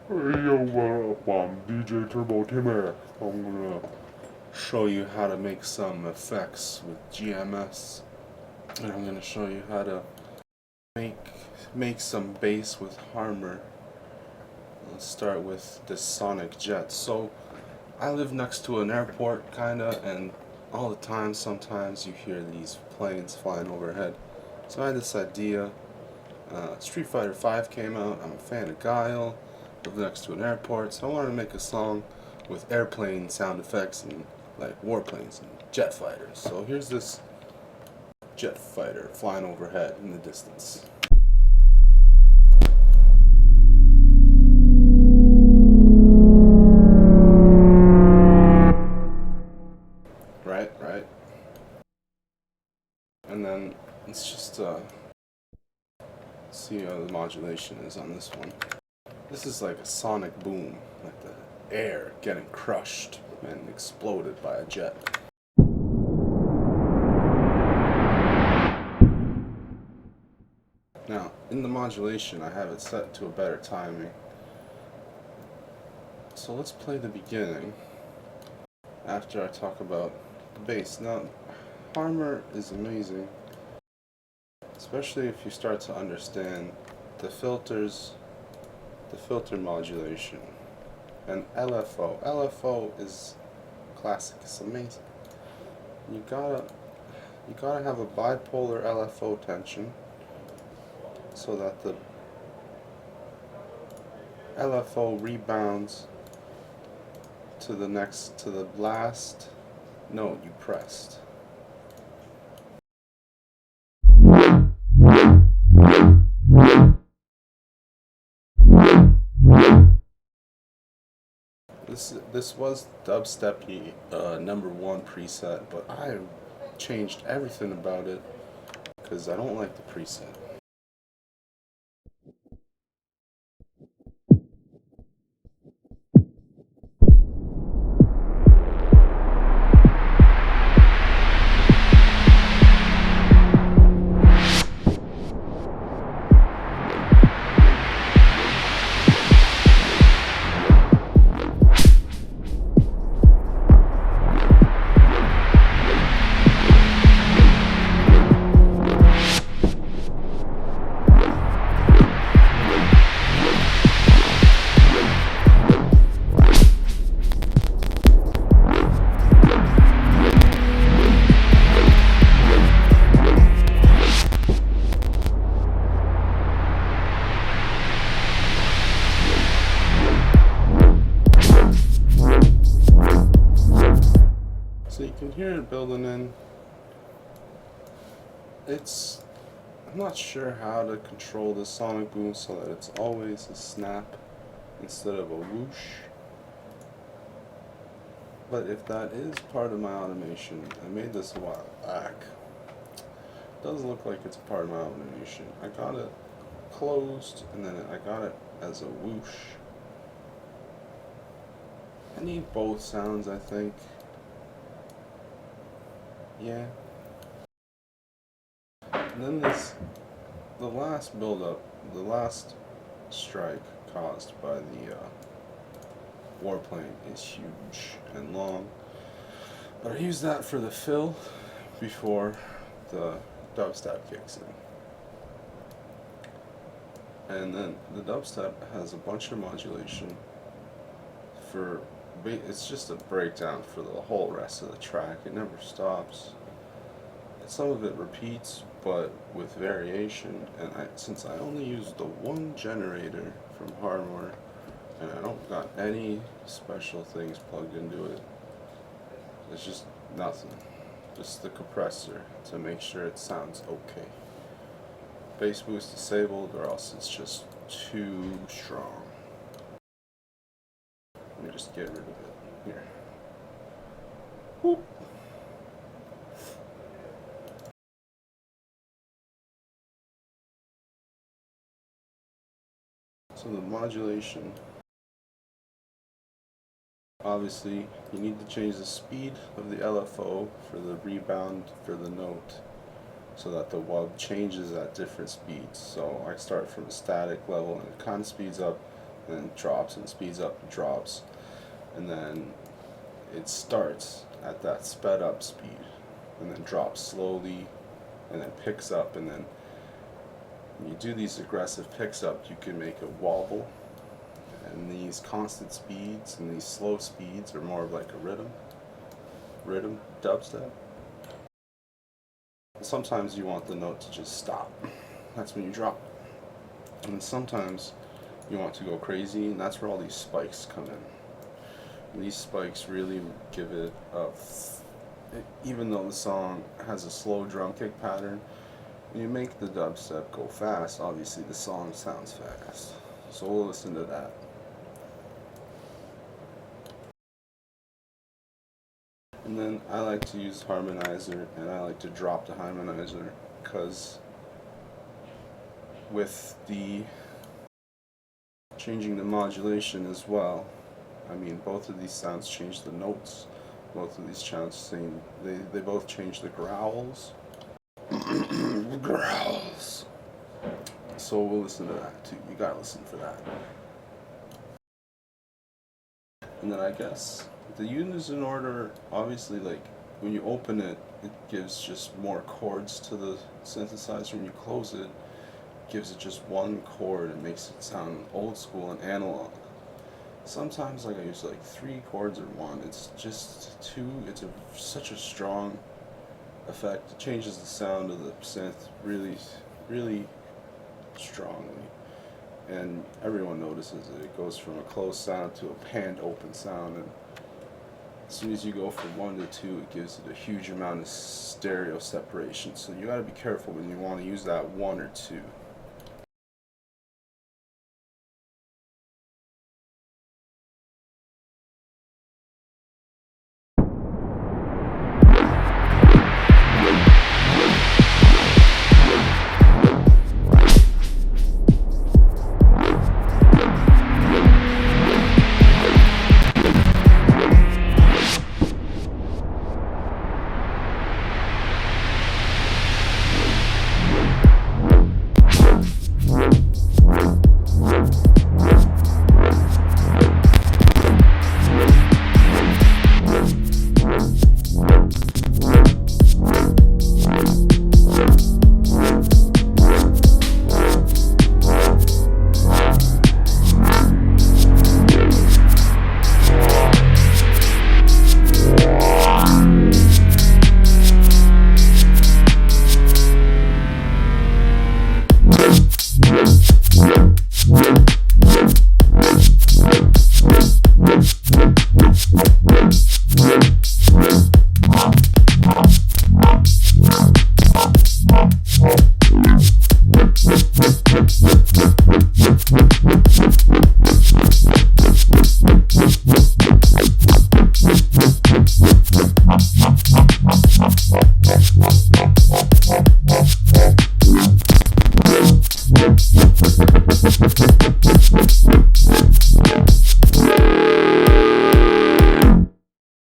Hey yo, what up? I'm DJ Turbo Timmy. I'm gonna show you how to make some effects with GMS, and I'm gonna show you how to make make some bass with Hamor. Let's start with the sonic jet. So I live next to an airport, kinda, and all the time, sometimes you hear these planes flying overhead. So I had this idea. Street Fighter 5 came out. I'm a fan of Guile. Live next to an airport, so I wanted to make a song with airplane sound effects and like warplanes and jet fighters. So here's this jet fighter flying overhead in the distance. Right. And then let's just see how the modulation is on this one. This is like a sonic boom, like the air getting crushed and exploded by a jet. Now, in the modulation, I have it set to a better timing. So let's play the beginning after I talk about the bass. Now, Hamor is amazing, especially if you start to understand the filters, the filter modulation, and LFO. LFO is classic. It's amazing. You gotta have a bipolar LFO tension so that the LFO rebounds to the last note you pressed. This was Dubstep #1 preset, but I changed everything about it because I don't like the preset. So you can hear it building in. I'm not sure how to control the sonic boom so that it's always a snap instead of a whoosh. But if that is part of my automation, I made this a while back. It does look like it's part of my automation. I got it closed and then I got it as a whoosh. I need both sounds, I think. Yeah. And then the last build-up, the last strike caused by the warplane is huge and long. But I use that for the fill before the dubstep kicks in. And then the dubstep has a bunch of modulation for, it's just a breakdown for the whole rest of the track. It never stops. Some of it repeats, but with variation. And since I only use the one generator from Hamor, and I don't got any special things plugged into it, it's just nothing. Just the compressor to make sure it sounds okay. Bass boost disabled, or else it's just too strong. Let me just get rid of it. Here. Whoop. So the modulation, obviously you need to change the speed of the LFO for the rebound for the note so that the wub changes at different speeds. So I start from a static level and it kind of speeds up, and it drops and speeds up and drops, and then it starts at that sped up speed and then drops slowly and then picks up, and then when you do these aggressive picks up you can make a wobble, and these constant speeds and these slow speeds are more of like a rhythm dubstep. Sometimes you want the note to just stop, that's when you drop it. And sometimes you want to go crazy, and that's where all these spikes come in. And these spikes really give it a, even though the song has a slow drum kick pattern, when you make the dubstep go fast, obviously the song sounds fast. So we'll listen to that. And then I like to use harmonizer, and I like to drop the harmonizer because with the changing the modulation as well, I mean both of these sounds change the notes, both of these sounds they both change the growls. Growls. So we'll listen to that too. You gotta listen for that. And then I guess the unison order, obviously, like when you open it, it gives just more chords to the synthesizer. When you close it, it gives it just one chord and makes it sound old school and analog. Sometimes like I use like 3 chords or 1. It's just too, such a strong effect. It changes the sound of the synth really, really strongly. And everyone notices it. It goes from a closed sound to a panned open sound, and as soon as you go from 1 to 2, it gives it a huge amount of stereo separation. So you gotta be careful when you want to use that 1 or 2.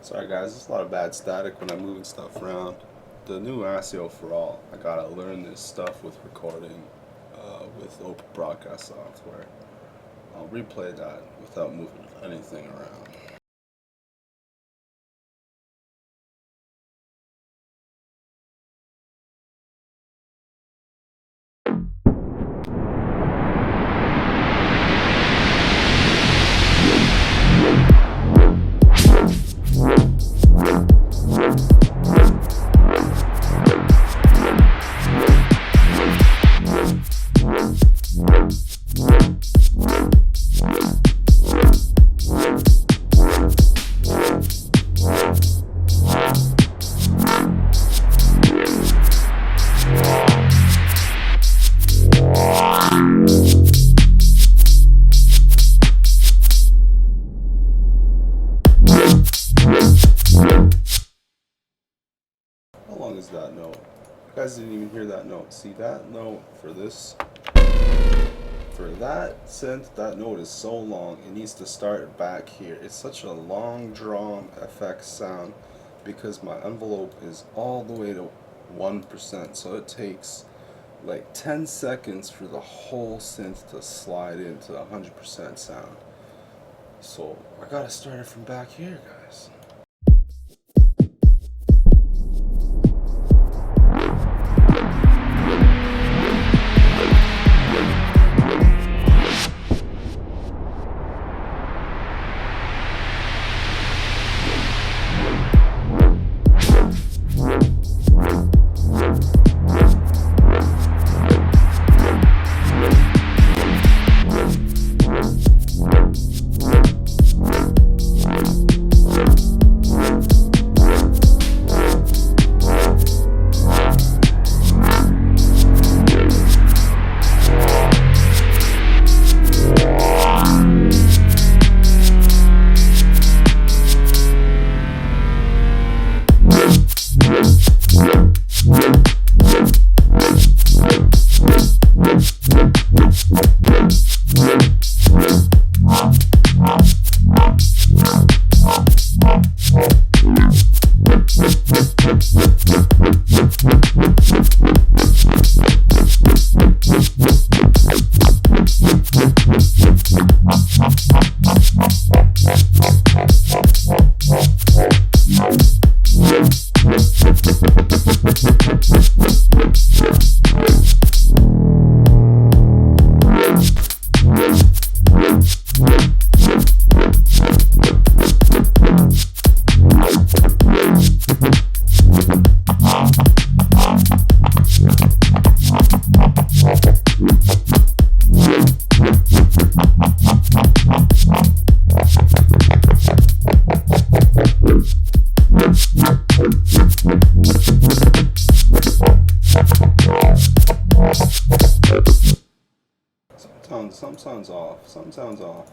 Sorry guys, there's a lot of bad static when I'm moving stuff around. The new ASIO for all, I gotta learn this stuff with recording with Open Broadcast software. I'll replay that without moving anything around. How long is that note? You guys didn't even hear that note. See that note for this? For that synth, that note is so long, it needs to start back here. It's such a long drawn FX sound because my envelope is all the way to 1%, so it takes like 10 seconds for the whole synth to slide into 100% sound. So I gotta start it from back here, guys. Some sounds off. Some sounds off.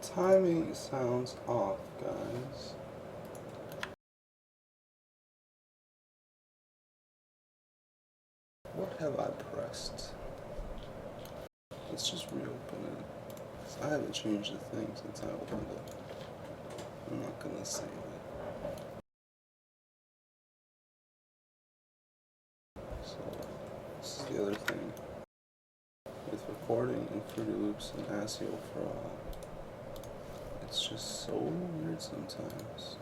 Timing sounds off, guys. What have I pressed? Let's just reopen it. I haven't changed the thing since I opened it. I'm not gonna save it. So, this is the other thing. With recording in Fruity Loops and ASIO for all, it's just so weird sometimes.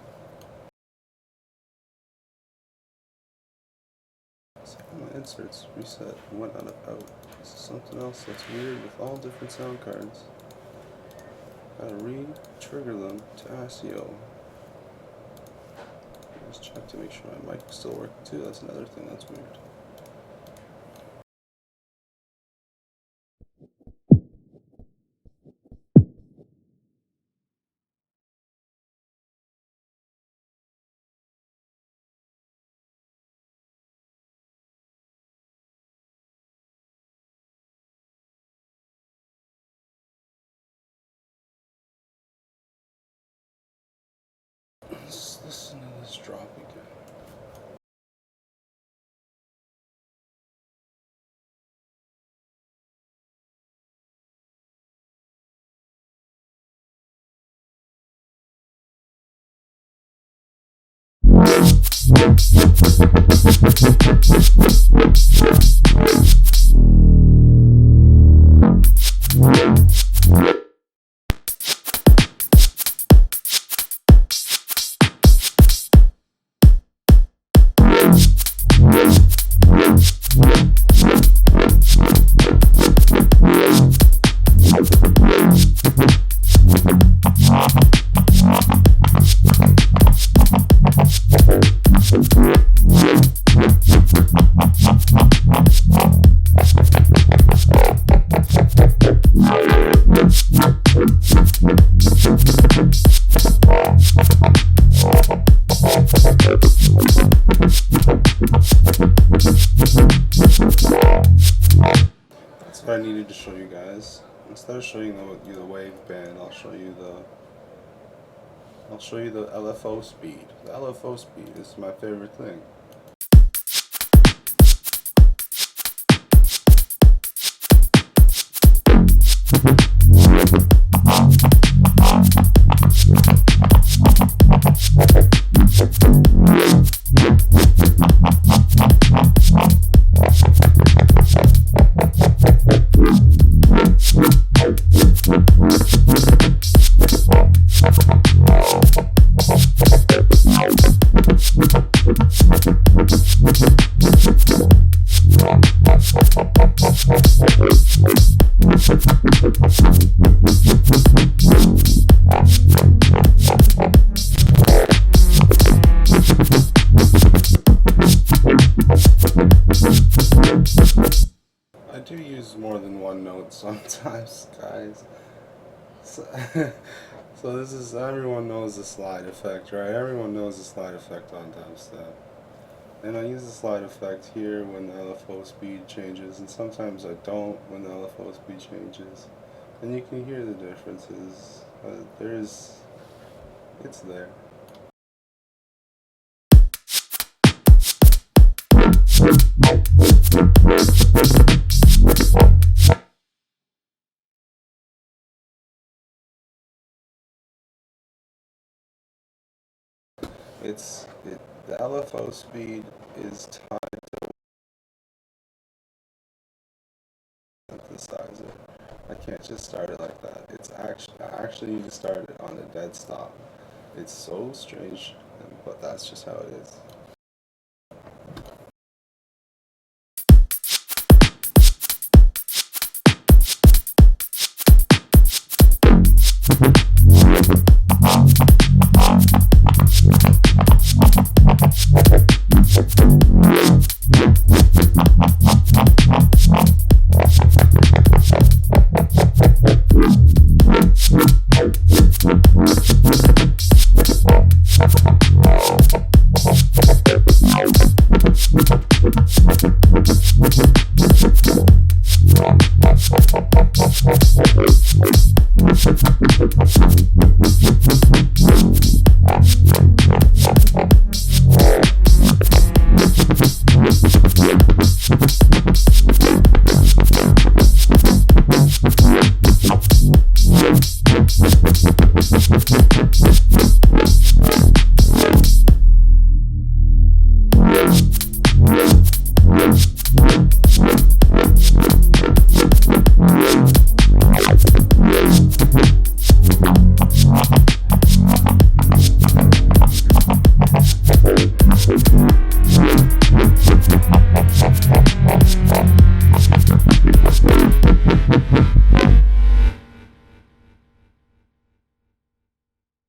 So my inserts reset and went out of out. This is something else that's weird with all different sound cards. Gotta re-trigger them to ASIO. Just check to make sure my mic still working too. That's another thing that's weird. Let's listen to this drop again. That's what I needed to show you guys. Instead of showing you the wave band, I'll show you the LFO speed. The LFO speed is my favorite thing. I do use more than one note sometimes, guys. So, so this is, everyone knows the slide effect, right? Everyone knows the slide effect on dubstep. And I use the slide effect here when the LFO speed changes, and sometimes I don't when the LFO speed changes. And you can hear the differences. It's there. The LFO speed is tied to synthesizer. I can't just start it like that. I actually need to start it on a dead stop. It's so strange, but that's just how it is.